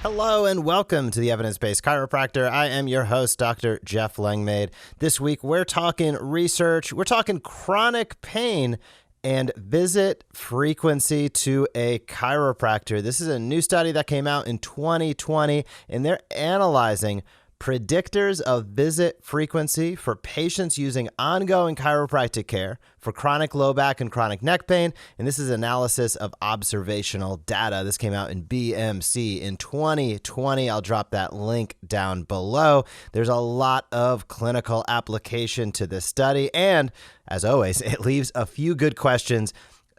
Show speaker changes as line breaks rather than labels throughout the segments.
Hello and welcome to the Evidence Based Chiropractor. I am your host, Dr. Jeff Langmaid. This week we're talking research, we're talking chronic pain and visit frequency to a chiropractor. This is a new study that came out in 2020, and they're analyzing predictors of visit frequency for patients using ongoing chiropractic care for chronic low back and chronic neck pain. And this is analysis of observational data. This came out in BMC in 2020. I'll drop that link down below. There's a lot of clinical application to this study. And as always, it leaves a few good questions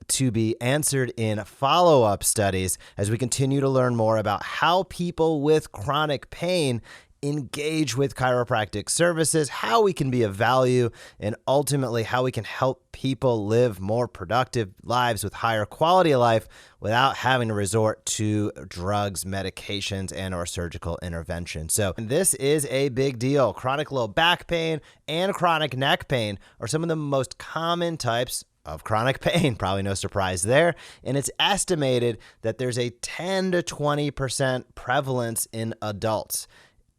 to be answered in follow-up studies as we continue to learn more about how people with chronic pain engage with chiropractic services, how we can be of value, and ultimately how we can help people live more productive lives with higher quality of life without having to resort to drugs, medications, and or surgical intervention. So this is a big deal. Chronic low back pain and chronic neck pain are some of the most common types of chronic pain, probably no surprise there. And it's estimated that there's a 10 to 20% prevalence in adults.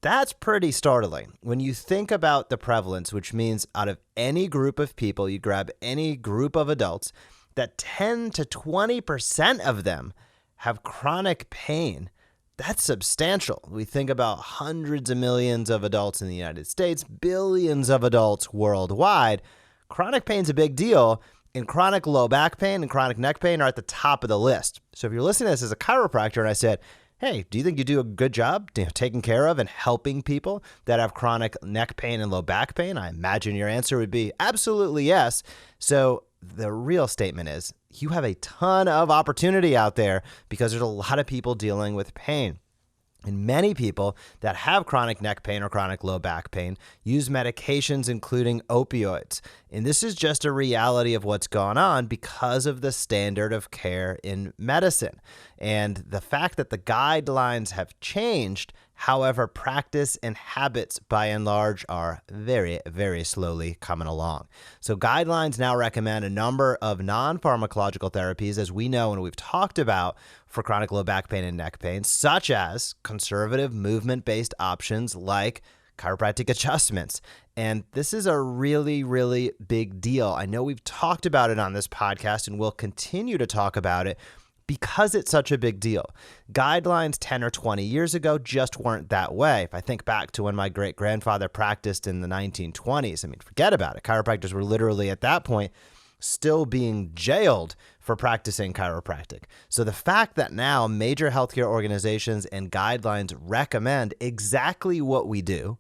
That's pretty startling. When you think about the prevalence, which means out of any group of people, you grab any group of adults, that 10 to 20% of them have chronic pain. That's substantial. We think about hundreds of millions of adults in the United States, billions of adults worldwide. Chronic pain's a big deal, and chronic low back pain and chronic neck pain are at the top of the list. So if you're listening to this as a chiropractor and I said, hey, do you think you do a good job taking care of and helping people that have chronic neck pain and low back pain? I imagine your answer would be absolutely yes. So the real statement is you have a ton of opportunity out there because there's a lot of people dealing with pain. And many people that have chronic neck pain or chronic low back pain use medications, including opioids. And this is just a reality of what's gone on because of the standard of care in medicine. And the fact that the guidelines have changed, however, practice and habits by and large are very, very slowly coming along. So guidelines now recommend a number of non-pharmacological therapies, as we know and we've talked about, for chronic low back pain and neck pain, such as conservative movement-based options like chiropractic adjustments. And this is a really, really big deal. I know we've talked about it on this podcast and we'll continue to talk about it because it's such a big deal. Guidelines 10 or 20 years ago just weren't that way. If I think back to when my great-grandfather practiced in the 1920s, I mean, forget about it. Chiropractors were literally at that point still being jailed for practicing chiropractic. So the fact that now major healthcare organizations and guidelines recommend exactly what we do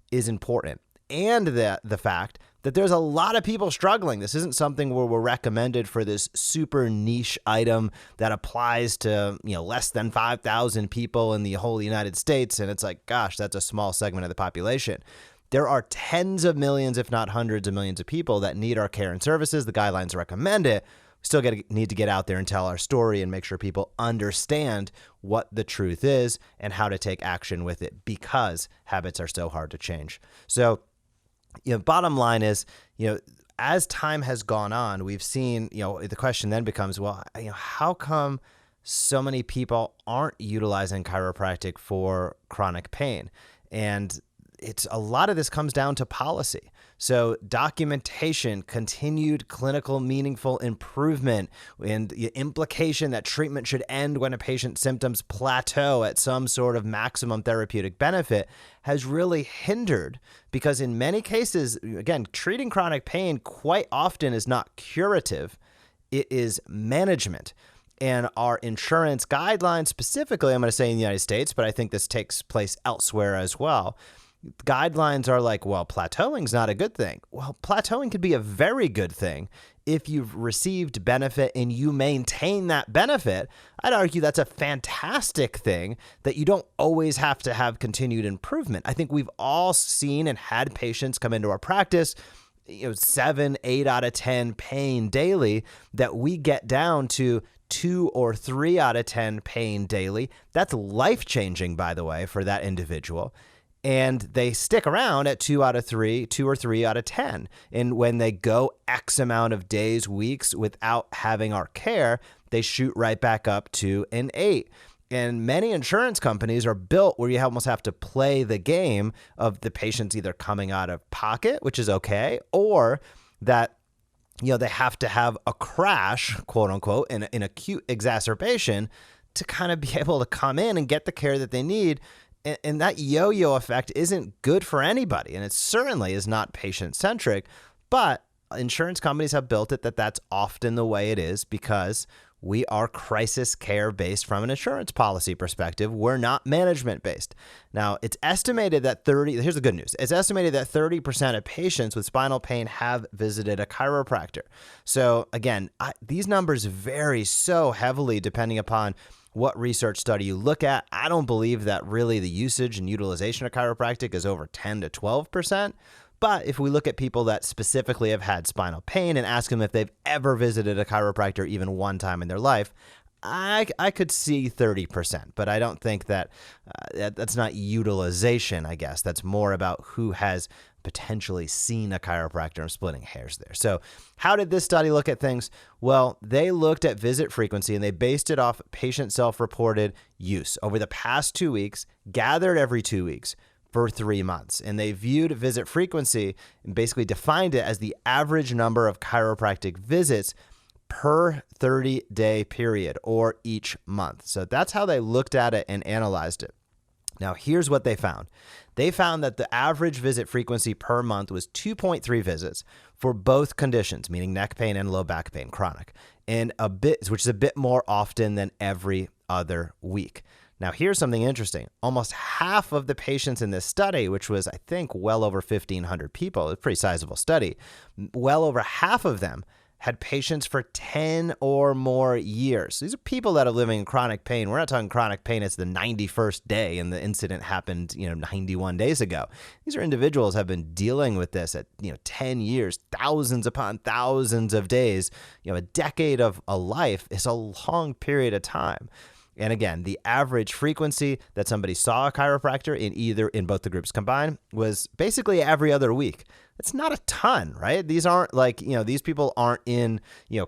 is important. And the fact that there's a lot of people struggling. This isn't something where we're recommended for this super niche item that applies to, less than 5,000 people in the whole United States. And it's like, gosh, that's a small segment of the population. There are tens of millions, if not hundreds of millions of people that need our care and services. The guidelines recommend it. We still need to get out there and tell our story and make sure people understand what the truth is and how to take action with it because habits are so hard to change. So, bottom line is, as time has gone on, we've seen, the question then becomes, well, how come so many people aren't utilizing chiropractic for chronic pain? And a lot of this comes down to policy. So documentation, continued clinical meaningful improvement, and the implication that treatment should end when a patient's symptoms plateau at some sort of maximum therapeutic benefit has really hindered because in many cases, again, treating chronic pain quite often is not curative. It is management. And our insurance guidelines, specifically, I'm going to say in the United States, but I think this takes place elsewhere as well, guidelines are like, well, plateauing's not a good thing. Well, plateauing could be a very good thing if you've received benefit and you maintain that benefit. I'd argue that's a fantastic thing that you don't always have to have continued improvement. I think we've all seen and had patients come into our practice, 7, 8 out of 10 pain daily, that we get down to 2 or 3 out of 10 pain daily. That's life-changing, by the way, for that individual. And they stick around at 2 or 3 out of 10. And when they go X amount of days, weeks without having our care, they shoot right back up to an 8. And many insurance companies are built where you almost have to play the game of the patients either coming out of pocket, which is okay, or that they have to have a crash, quote unquote, an acute exacerbation to kind of be able to come in and get the care that they need. And that yo-yo effect isn't good for anybody. And it certainly is not patient-centric. But insurance companies have built it that's often the way it is because we are crisis care based from an insurance policy perspective. We're not management based. Now, it's estimated that here's the good news. It's estimated that 30% of patients with spinal pain have visited a chiropractor. So again, these numbers vary so heavily depending upon what research study you look at. I don't believe that really the usage and utilization of chiropractic is over 10 to 12%. But if we look at people that specifically have had spinal pain and ask them if they've ever visited a chiropractor even one time in their life, I could see 30%. But I don't think that's not utilization, I guess. That's more about who has potentially seen a chiropractor. I'm splitting hairs there. So how did this study look at things? Well, they looked at visit frequency and they based it off patient self-reported use over the past 2 weeks, gathered every 2 weeks, for 3 months. And they viewed visit frequency and basically defined it as the average number of chiropractic visits per 30-day period or each month. So that's how they looked at it and analyzed it. Now, here's what they found. They found that the average visit frequency per month was 2.3 visits for both conditions, meaning neck pain and low back pain, chronic, which is a bit more often than every other week. Now, here's something interesting. Almost half of the patients in this study, which was, I think, well over 1,500 people, a pretty sizable study, well over half of them had patients for 10 or more years. These are people that are living in chronic pain. We're not talking chronic pain. It's the 91st day and the incident happened, 91 days ago. These are individuals have been dealing with this at, 10 years, thousands upon thousands of days. A decade of a life is a long period of time. And again, the average frequency that somebody saw a chiropractor in both the groups combined was basically every other week. It's not a ton, right? These aren't like, these people aren't in,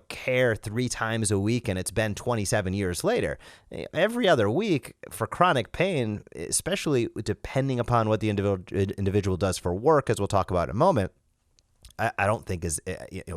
care 3 times a week and it's been 27 years later. Every other week for chronic pain, especially depending upon what the individual does for work, as we'll talk about in a moment, I don't think is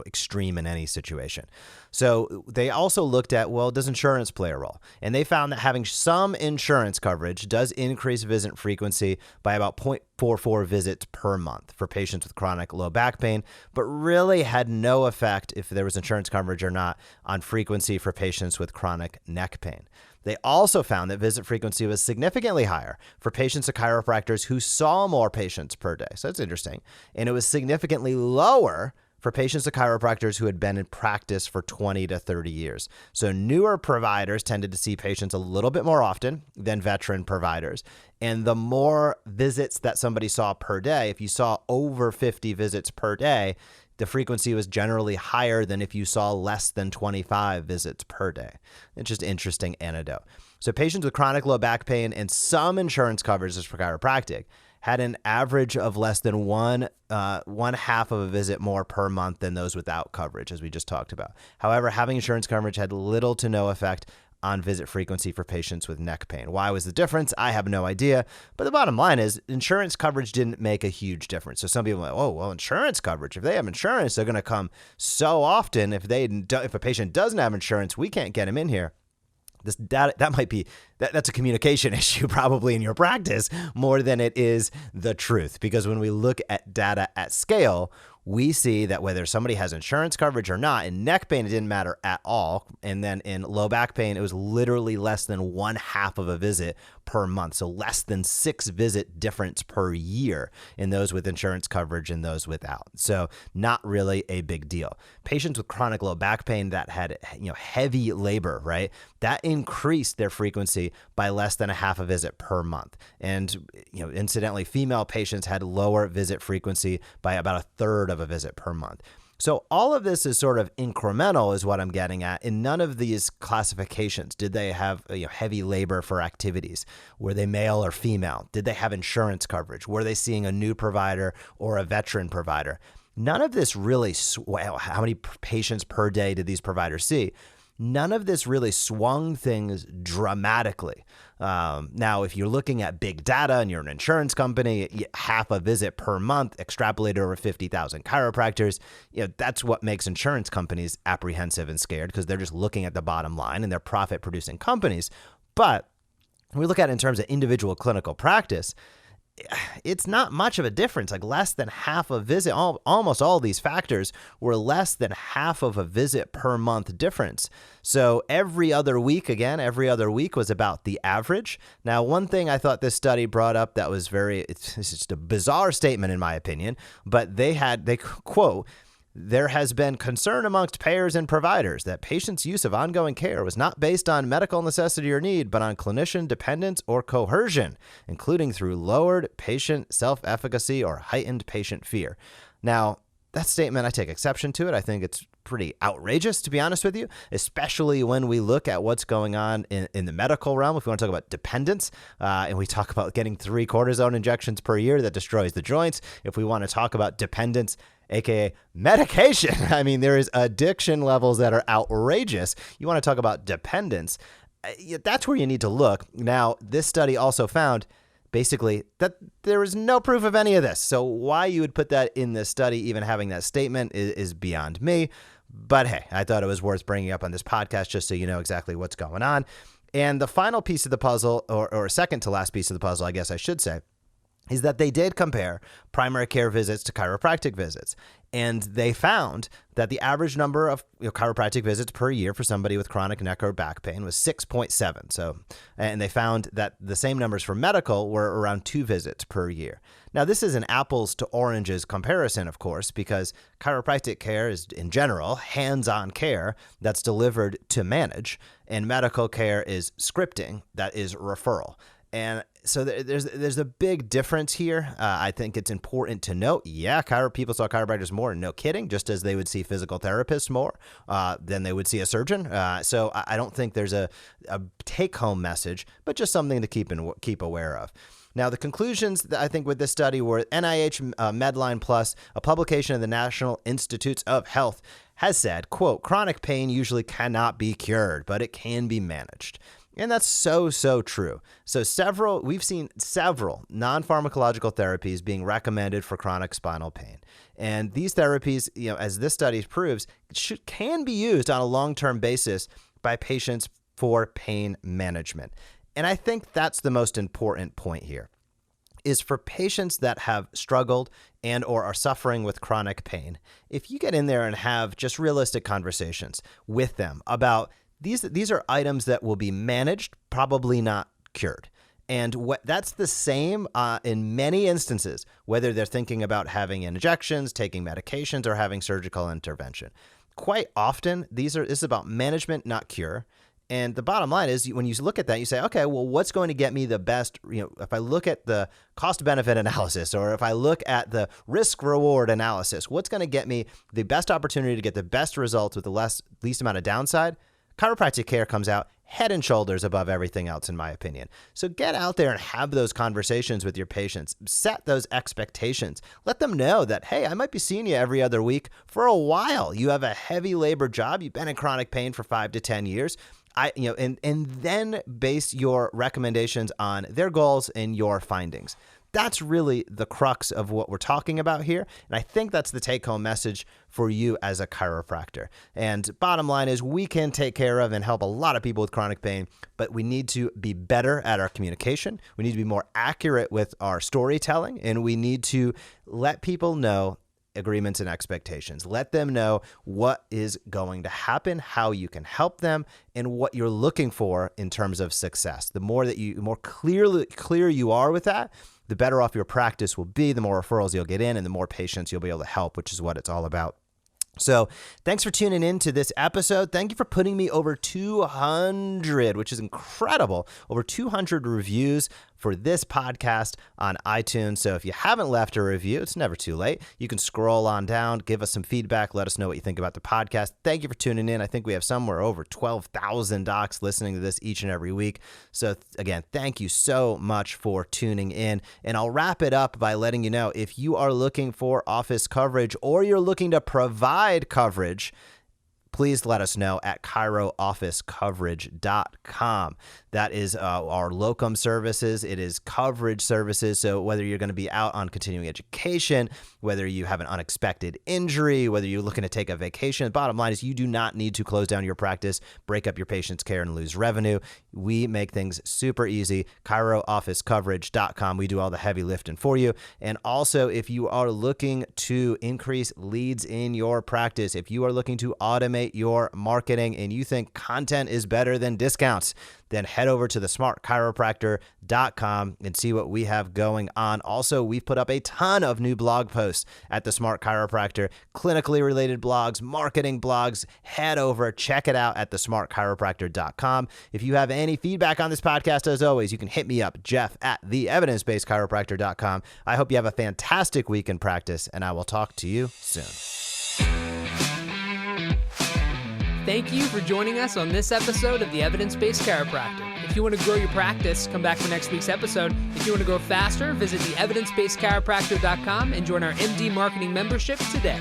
extreme in any situation. So they also looked at, does insurance play a role? And they found that having some insurance coverage does increase visit frequency by about 0.44 visits per month for patients with chronic low back pain, but really had no effect if there was insurance coverage or not on frequency for patients with chronic neck pain. They also found that visit frequency was significantly higher for patients of chiropractors who saw more patients per day. So that's interesting. And it was significantly lower for patients of chiropractors who had been in practice for 20 to 30 years. So newer providers tended to see patients a little bit more often than veteran providers. And the more visits that somebody saw per day, if you saw over 50 visits per day, the frequency was generally higher than if you saw less than 25 visits per day. It's just interesting anecdote. So patients with chronic low back pain and some insurance coverages for chiropractic had an average of less than one half of a visit more per month than those without coverage, as we just talked about. However, having insurance coverage had little to no effect on visit frequency for patients with neck pain. Why was the difference? I have no idea. But the bottom line is insurance coverage didn't make a huge difference. So some people are like, insurance coverage. If they have insurance, they're going to come so often. If a patient doesn't have insurance, we can't get him in here. That's a communication issue probably in your practice more than it is the truth. Because when we look at data at scale, we see that whether somebody has insurance coverage or not, in neck pain, it didn't matter at all. And then in low back pain, it was literally less than one half of a visit per month. So less than 6 visit difference per year in those with insurance coverage and those without. So not really a big deal. Patients with chronic low back pain that had heavy labor, right? That increased their frequency by less than a half a visit per month. And incidentally, female patients had lower visit frequency by about a third of a visit per month. So all of this is sort of incremental is what I'm getting at. In none of these classifications did they have heavy labor for activities. Were they male or female? Did they have insurance coverage? Were they seeing a new provider or a veteran provider? None of this really, how many patients per day did these providers see? none of this really swung things dramatically. Now, if you're looking at big data and you're an insurance company, half a visit per month extrapolated over 50,000 chiropractors, that's what makes insurance companies apprehensive and scared, because they're just looking at the bottom line and they're profit-producing companies. But when we look at it in terms of individual clinical practice, it's not much of a difference, like less than half a visit. Almost all these factors were less than half of a visit per month difference. So every other week was about the average. Now, one thing I thought this study brought up that was it's just a bizarre statement in my opinion, but they quote, "There has been concern amongst payers and providers that patients' use of ongoing care was not based on medical necessity or need, but on clinician dependence or coercion, including through lowered patient self-efficacy or heightened patient fear." Now, that statement, I take exception to it. I think it's pretty outrageous, to be honest with you, especially when we look at what's going on in the medical realm. If we want to talk about dependence, and we talk about getting 3 cortisone injections per year that destroys the joints, if we want to talk about dependence, aka medication, I mean, there is addiction levels that are outrageous. You want to talk about dependence, that's where you need to look. Now, this study also found basically that there is no proof of any of this. So why you would put that in this study, even having that statement, is beyond me. But hey, I thought it was worth bringing up on this podcast just so you know exactly what's going on. And the final piece of the puzzle, or second to last piece of the puzzle, I guess I should say, is that they did compare primary care visits to chiropractic visits. And they found that the average number of chiropractic visits per year for somebody with chronic neck or back pain was 6.7. So, and they found that the same numbers for medical were around 2 visits per year. Now, this is an apples to oranges comparison, of course, because chiropractic care is, in general, hands-on care that's delivered to manage, and medical care is scripting, that is referral. And so there's a big difference here. I think it's important to note, people saw chiropractors more, no kidding, just as they would see physical therapists more than they would see a surgeon. So I don't think there's a take-home message, but just something to keep aware of. Now, the conclusions that I think with this study were NIH Medline Plus, a publication of the National Institutes of Health, has said, quote, "Chronic pain usually cannot be cured, but it can be managed." And that's so true. So we've seen several non-pharmacological therapies being recommended for chronic spinal pain. And these therapies, as this study proves, can be used on a long-term basis by patients for pain management. And I think that's the most important point here, is for patients that have struggled and or are suffering with chronic pain. If you get in there and have just realistic conversations with them about these are items that will be managed, probably not cured. And that's the same in many instances, whether they're thinking about having injections, taking medications, or having surgical intervention. Quite often, this is about management, not cure. And the bottom line is, when you look at that, you say, okay, well, what's going to get me the best, if I look at the cost-benefit analysis, or if I look at the risk-reward analysis, what's going to get me the best opportunity to get the best results with the least amount of downside? Chiropractic care comes out head and shoulders above everything else, in my opinion. So get out there and have those conversations with your patients. Set those expectations. Let them know that, hey, I might be seeing you every other week for a while. You have a heavy labor job. You've been in chronic pain for 5 to 10 years. And then base your recommendations on their goals and your findings. That's really the crux of what we're talking about here. And I think that's the take-home message for you as a chiropractor. And bottom line is, we can take care of and help a lot of people with chronic pain, but we need to be better at our communication. We need to be more accurate with our storytelling, and we need to let people know agreements and expectations. Let them know what is going to happen, how you can help them, and what you're looking for in terms of success. The more clear you are with that, the better off your practice will be, the more referrals you'll get in, and the more patients you'll be able to help, which is what it's all about. So thanks for tuning in to this episode. Thank you for putting me over 200, which is incredible, over 200 reviews for this podcast on iTunes. So if you haven't left a review, it's never too late. You can scroll on down, give us some feedback, let us know what you think about the podcast. Thank you for tuning in. I think we have somewhere over 12,000 docs listening to this each and every week. So again, thank you so much for tuning in. And I'll wrap it up by letting you know, if you are looking for office coverage or you're looking to provide coverage, please let us know at chiroofficecoverage.com. That is our locum services. It is coverage services. So whether you're going to be out on continuing education, whether you have an unexpected injury, whether you're looking to take a vacation, the bottom line is you do not need to close down your practice, break up your patient's care, and lose revenue. We make things super easy. chiroofficecoverage.com. We do all the heavy lifting for you. And also, if you are looking to increase leads in your practice, if you are looking to automate your marketing and you think content is better than discounts, then head over to thesmartchiropractor.com and see what we have going on. Also, we've put up a ton of new blog posts at The Smart Chiropractor, clinically related blogs, marketing blogs. Head over, check it out at thesmartchiropractor.com. If you have any feedback on this podcast, as always, you can hit me up, Jeff at theevidencebasedchiropractor.com. I hope you have a fantastic week in practice, and I will talk to you soon.
Thank you for joining us on this episode of the Evidence Based Chiropractor. If you want to grow your practice, come back for next week's episode. If you want to grow faster, visit theevidencebasedchiropractor.com and join our MD Marketing membership today.